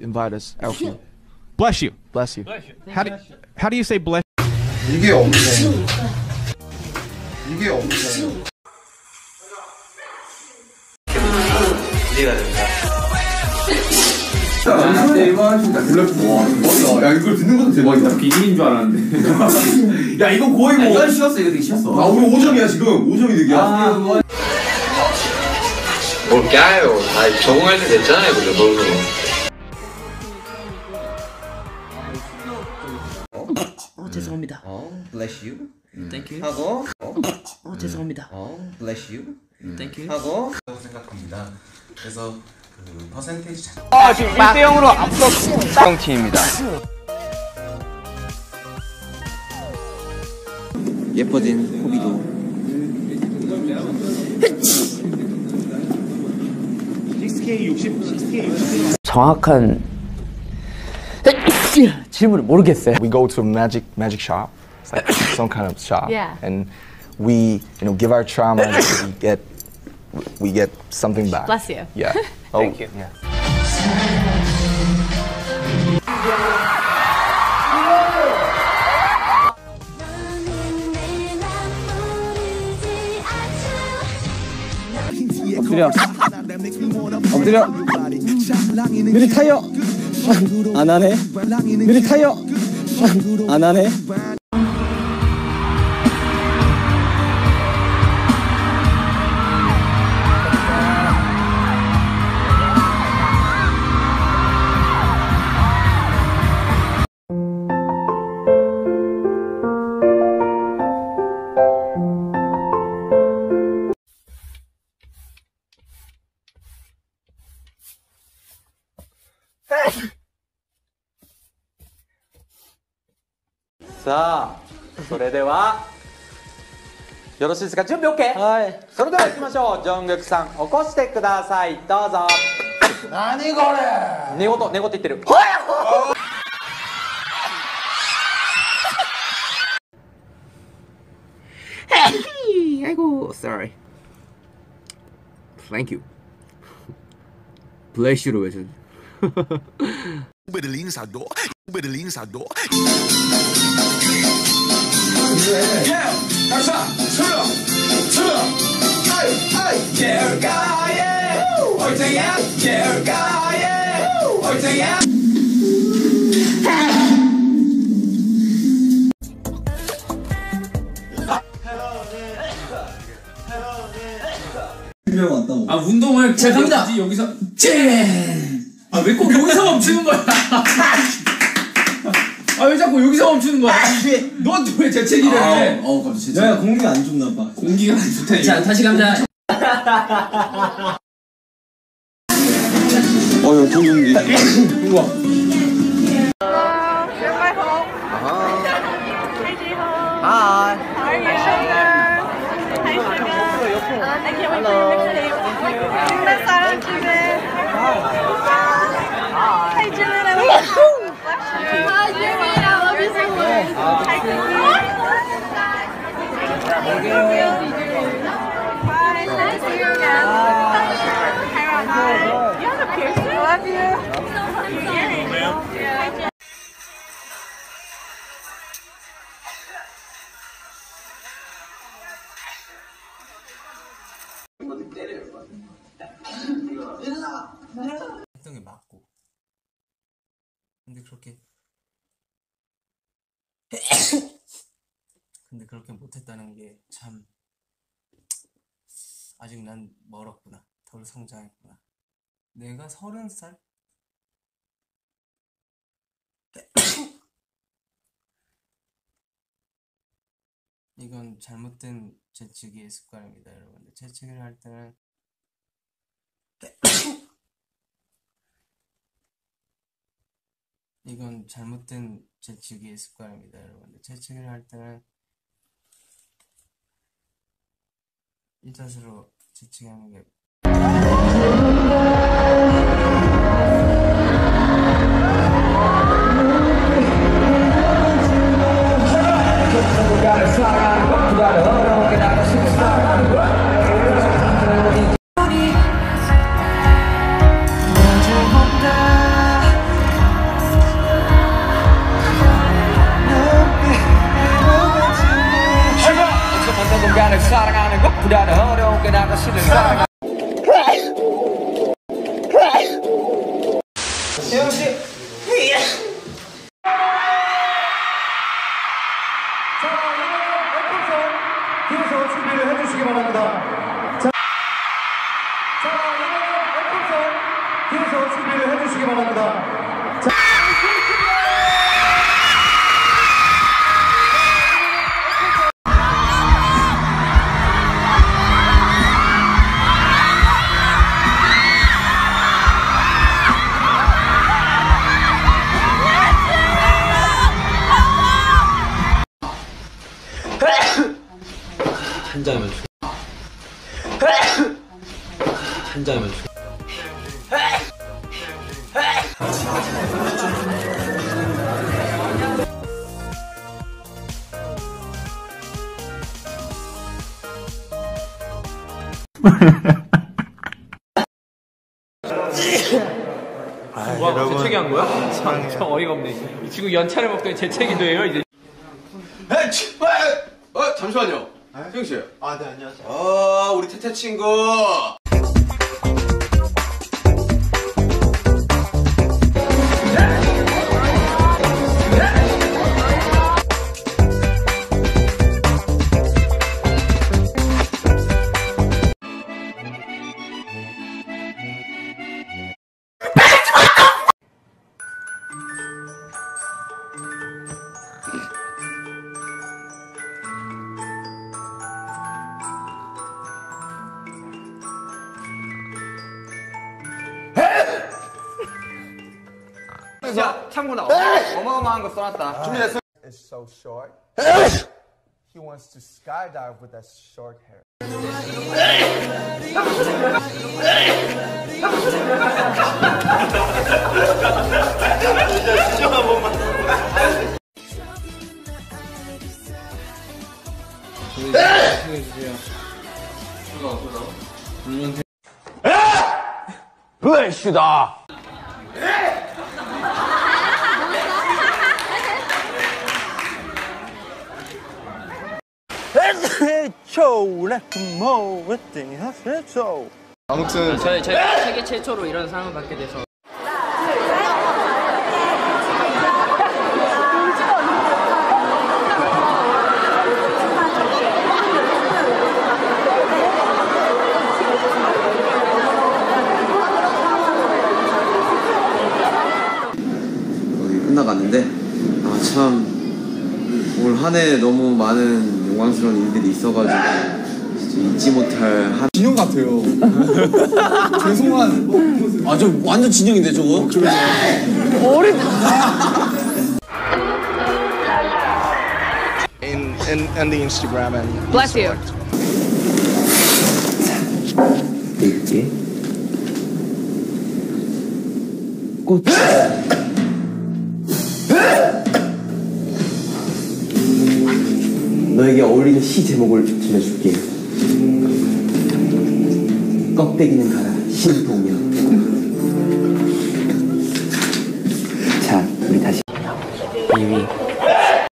invite us out here. Bless you. Bless you. How do you say bless? 이게 없네. 이게 없네. 기대가 됩니다. 야 이걸 듣는 것도 대박이다. 비밀인 줄 알았는데. 야 이건 거의 뭐. 이건 쉬었어, 이거 되게 쉬었어. 아 우리 5점이야 지금. 5점이 득이야. 뭘 까요? 다 적응할 때 됐잖아요, 그죠? 벌써. 죄송합니다. Bless you. Thank you. 하고. 죄송합니다. Bless you. Thank you. 하고. 생각합니다. 그래서 그 퍼센테이지 지금 1대 0으로 앞서 쌍팀입니다. 예뻐진 호비도. 정확한 질문을 모르겠어요. We go to a magic shop. It's like some kind of shop. Yeah. And we, give our trauma. we get something back. Bless you. Yeah. Thank you. Yeah. 엎드려. 느리 타요. 안 하네. 느리 타요. 안 하네. 자, それではよろしいですか。準備 OK。はい。それでは行きましょう。ジョングクさん、起こしてください。どうぞ。何これ。寝言言ってる。아이고, sorry. Thank you. Bless you로 외쳐. 아, 운동을 제가 갑니다. 여기서 아, 왜 꼭 여기서 멈추는 거야? 아, 왜 자꾸 여기서 멈추는 거야? 넌 왜 재채기를 해? 갑자기 야, 공기가 안 좋나 봐. 공기가 안 좋다니. 자, 다시 감자. 야 좋은데. 우와. Hi. How are you, sugar? Hi, sugar. I can't wait for your mixtape. Best 사랑 집에. Hi, Jimin. I love you. Hi, Jimin. I love you so much. Hi, Jimin. Bye. Nice to see you again. Hi, Ron. You have a piercing? I love you. Hi, Jimin. 했던 게 맞고 근데 그렇게 못했다는 게 참 아직 난 멀었구나. 덜 성장했구나. 내가 30살? 이건 잘못된 재치기의 습관입니다, 여러분들. 재치기를 할 때는 이건 잘못된 재치기의 습관입니다, 여러분들. 재치기를 할 때는 이 자세로 재치기하는 게 주시기 바랍니다. 한 잔이면 한 잔이면 와, 재채기 한 거야? 참 어이가 없네. 지금 연차를 먹더니 재채기도 해요, 이제. 잠시만요. 수영 씨. 네, 안녕하세요. 우리 태태 친구. 야, 참고로 어마어마한 거 써놨다. 준비됐어? It's so short. He wants to skydive with that short hair. 아무튼 저희가 세계 최초로 이런 상을 받게 돼서 거의 끝나갔는데 참 올 한 해 너무 많은 영광스러운 일들이 있어가지고 진짜 잊지 못할 한 진영 같아요. 죄송한. 저 완전 진영인데 저거? in the Instagram and Bless you. 있지? 꽃. 너에게 어울리는 시 제목을 전해줄게. 껍데기는 가라 신동엽.